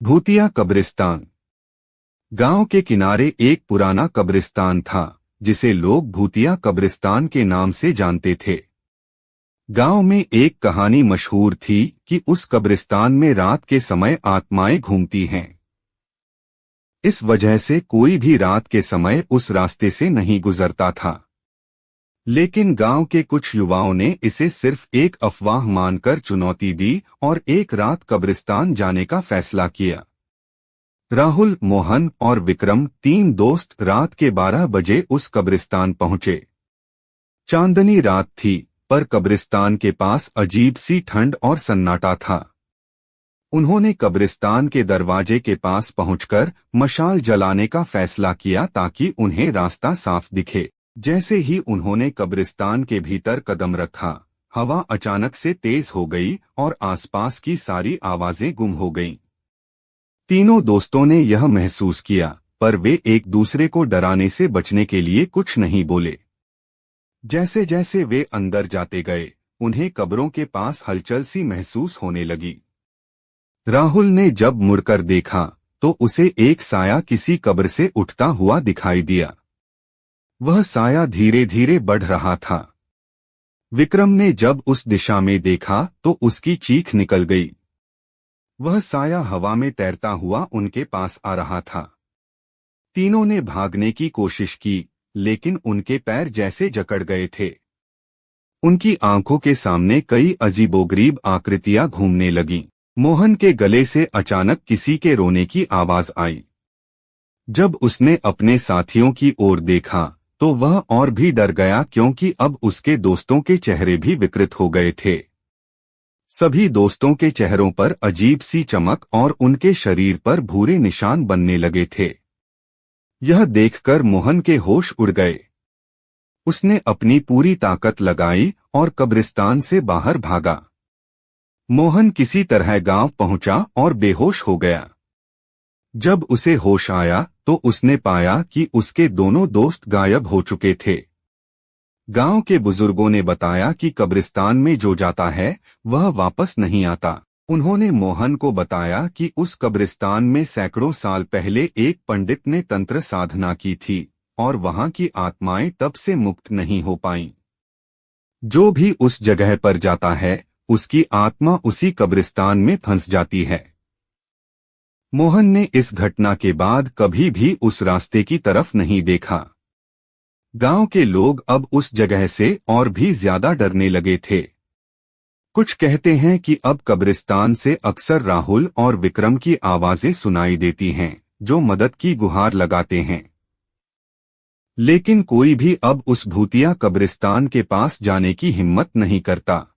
भूतिया कब्रिस्तान। गांव के किनारे एक पुराना कब्रिस्तान था जिसे लोग भूतिया कब्रिस्तान के नाम से जानते थे। गांव में एक कहानी मशहूर थी कि उस कब्रिस्तान में रात के समय आत्माएं घूमती हैं। इस वजह से कोई भी रात के समय उस रास्ते से नहीं गुजरता था। लेकिन गांव के कुछ युवाओं ने इसे सिर्फ एक अफवाह मानकर चुनौती दी और एक रात कब्रिस्तान जाने का फैसला किया। राहुल, मोहन और विक्रम, तीन दोस्त रात के 12 बजे उस कब्रिस्तान पहुंचे। चांदनी रात थी, पर कब्रिस्तान के पास अजीब सी ठंड और सन्नाटा था। उन्होंने कब्रिस्तान के दरवाजे के पास पहुंचकर मशाल जलाने का फैसला किया ताकि उन्हें रास्ता साफ दिखे। जैसे ही उन्होंने कब्रिस्तान के भीतर कदम रखा, हवा अचानक से तेज हो गई और आसपास की सारी आवाजें गुम हो गईं। तीनों दोस्तों ने यह महसूस किया, पर वे एक दूसरे को डराने से बचने के लिए कुछ नहीं बोले। जैसे जैसे वे अंदर जाते गए, उन्हें कब्रों के पास हलचल सी महसूस होने लगी। राहुल ने जब मुड़कर देखा तो उसे एक साया किसी कब्र से उठता हुआ दिखाई दिया। वह साया धीरे धीरे बढ़ रहा था। विक्रम ने जब उस दिशा में देखा तो उसकी चीख निकल गई। वह साया हवा में तैरता हुआ उनके पास आ रहा था। तीनों ने भागने की कोशिश की, लेकिन उनके पैर जैसे जकड़ गए थे। उनकी आंखों के सामने कई अजीबोगरीब आकृतियां घूमने लगीं। मोहन के गले से अचानक किसी के रोने की आवाज आई। जब उसने अपने साथियों की ओर देखा तो वह और भी डर गया, क्योंकि अब उसके दोस्तों के चेहरे भी विकृत हो गए थे। सभी दोस्तों के चेहरों पर अजीब सी चमक और उनके शरीर पर भूरे निशान बनने लगे थे। यह देखकर मोहन के होश उड़ गए। उसने अपनी पूरी ताकत लगाई और कब्रिस्तान से बाहर भागा। मोहन किसी तरह गांव पहुंचा और बेहोश हो गया। जब उसे होश आया तो उसने पाया कि उसके दोनों दोस्त गायब हो चुके थे। गांव के बुजुर्गों ने बताया कि कब्रिस्तान में जो जाता है वह वापस नहीं आता। उन्होंने मोहन को बताया कि उस कब्रिस्तान में सैकड़ों साल पहले एक पंडित ने तंत्र साधना की थी और वहां की आत्माएं तब से मुक्त नहीं हो पाईं। जो भी उस जगह पर जाता है उसकी आत्मा उसी कब्रिस्तान में फंस जाती है। मोहन ने इस घटना के बाद कभी भी उस रास्ते की तरफ नहीं देखा। गांव के लोग अब उस जगह से और भी ज्यादा डरने लगे थे। कुछ कहते हैं कि अब कब्रिस्तान से अक्सर राहुल और विक्रम की आवाजें सुनाई देती हैं, जो मदद की गुहार लगाते हैं। लेकिन कोई भी अब उस भूतिया कब्रिस्तान के पास जाने की हिम्मत नहीं करता।